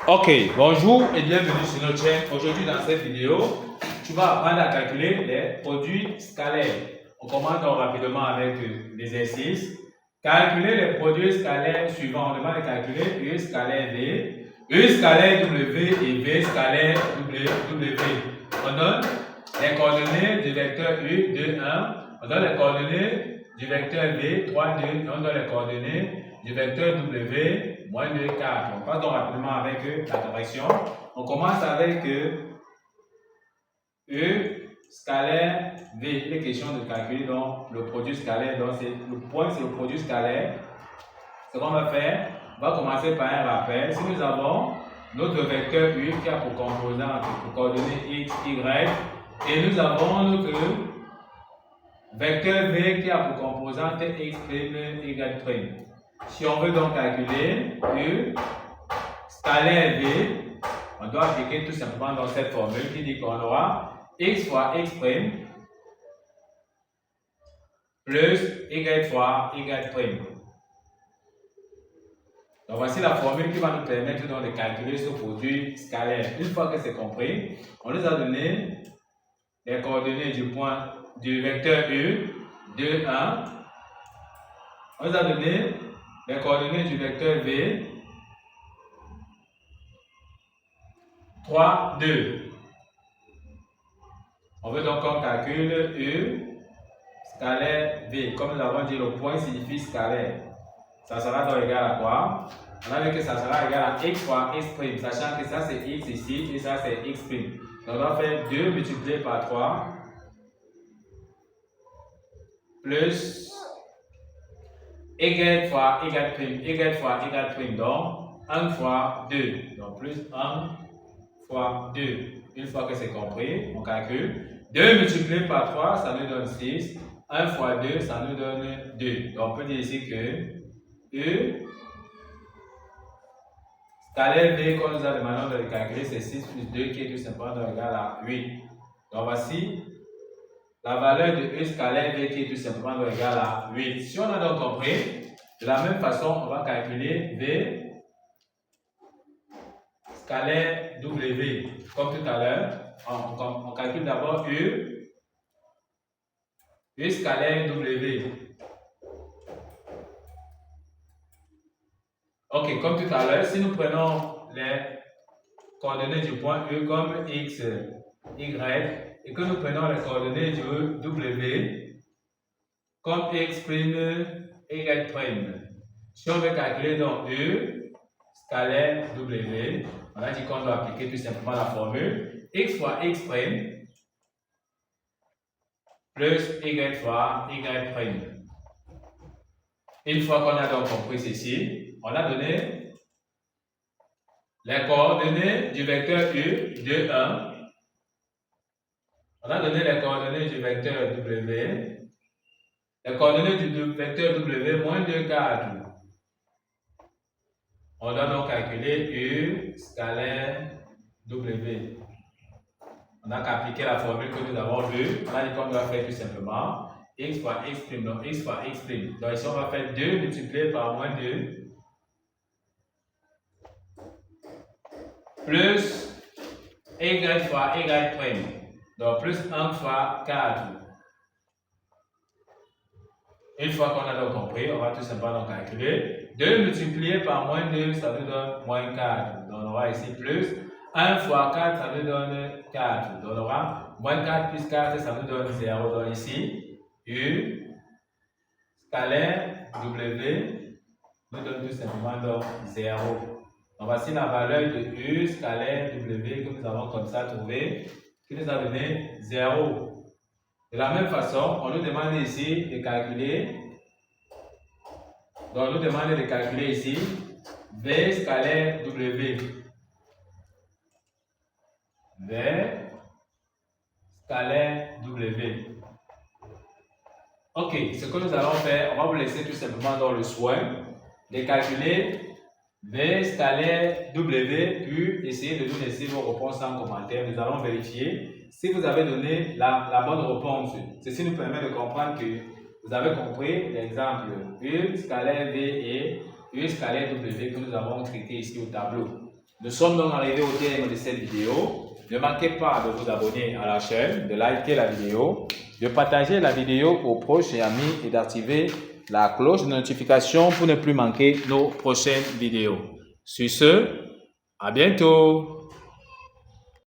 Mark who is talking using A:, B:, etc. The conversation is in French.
A: Ok, bonjour et bienvenue sur notre chaîne. Aujourd'hui dans cette vidéo, tu vas apprendre à calculer les produits scalaires. On commence donc rapidement avec l'exercice. Calculer les produits scalaires suivants. On demande de calculer U scalaire V, U scalaire W et V scalaire W. On donne les coordonnées du vecteur U 2, 1. On donne les coordonnées du vecteur V 3, 2. Et on donne les coordonnées du vecteur W moins 2, 4. On passe donc rapidement avec la correction. On commence avec E scalaire V. Il est question de calculer donc le produit scalaire. Donc le point, c'est le produit scalaire. Ce qu'on va faire, on va commencer par un rappel. Si nous avons notre vecteur U qui a pour composante, pour coordonnées X, Y, et nous avons notre vecteur V qui a pour composante X', Y'. Si on veut donc calculer U scalaire V, on doit appliquer tout simplement dans cette formule qui dit qu'on aura X fois X' plus Y fois Y'. Donc voici la formule qui va nous permettre donc de calculer ce produit scalaire. Une fois que c'est compris, on nous a donné les coordonnées du point du vecteur U 2, 1. On nous a donné les coordonnées du vecteur V 3, 2. On veut donc qu'on calcule U scalaire V. Comme nous avons dit, le point signifie scalaire. Ça sera donc égal à quoi? On a vu que ça sera égal à X fois X', sachant que ça c'est X ici et ça c'est X'. Donc on va faire 2 multiplié par 3 plus Y fois Y' fois Y', donc 1 fois 2. Donc plus 1 fois 2. Une fois que c'est compris, on calcule. 2 multiplié par 3, ça nous donne 6. 1 fois 2, ça nous donne 2. Donc on peut dire ici que U scalaire V qu'on nous a demandé de calculer, c'est 6 plus 2 qui est tout simplement égal à 8. Donc voici la valeur de U scalaire V qui est tout simplement égal à 8. Si on a donc compris, de la même façon, on va calculer V scalaire W. Comme tout à l'heure, on calcule d'abord U scalaire W. Ok, comme tout à l'heure, si nous prenons les coordonnées du point E comme X, Y, et que nous prenons les coordonnées du W comme X', Y'. Si on veut calculer donc U scalaire W, on a dit qu'on doit appliquer tout simplement la formule X fois X' plus Y fois Y'. Une fois qu'on a donc compris ceci, on a donné les coordonnées du vecteur U 2, 1. On a donné les coordonnées du vecteur W. Les coordonnées du vecteur W moins 2, 4. On doit donc calculer U scalaire W. On n'a qu'à appliquer la formule que nous avons vue. On a dit qu'on doit faire tout simplement X fois X', donc X fois X'. Donc ici on va faire 2 multiplié par moins 2 plus Y fois Y'. Donc plus 1 fois 4. Une fois qu'on a donc compris, on va tout simplement calculer. 2 multiplié par moins 2, ça nous donne moins 4. Donc on aura ici plus 1 fois 4, ça nous donne 4. Donc on aura moins 4 plus 4, ça nous donne 0. Donc ici, U scalaire W nous donne tout simplement donc 0. Donc voici la valeur de U scalaire W que nous avons comme ça trouvé, qui nous a donné 0. De la même façon, on nous demande ici de calculer. Donc, on nous demande de calculer ici V scalaire W. V scalaire W. Ok, ce que nous allons faire, on va vous laisser tout simplement dans le soin de calculer V scalaire W, puis essayer de nous laisser vos réponses en commentaire. Nous allons vérifier si vous avez donné la bonne réponse. Ceci nous permet de comprendre que vous avez compris l'exemple U scalaire V et U scalaire W que nous avons traité ici au tableau. Nous sommes donc arrivés au terme de cette vidéo. Ne manquez pas de vous abonner à la chaîne, de liker la vidéo, de partager la vidéo aux proches et amis et d'activer la cloche de notification pour ne plus manquer nos prochaines vidéos. Sur ce, à bientôt!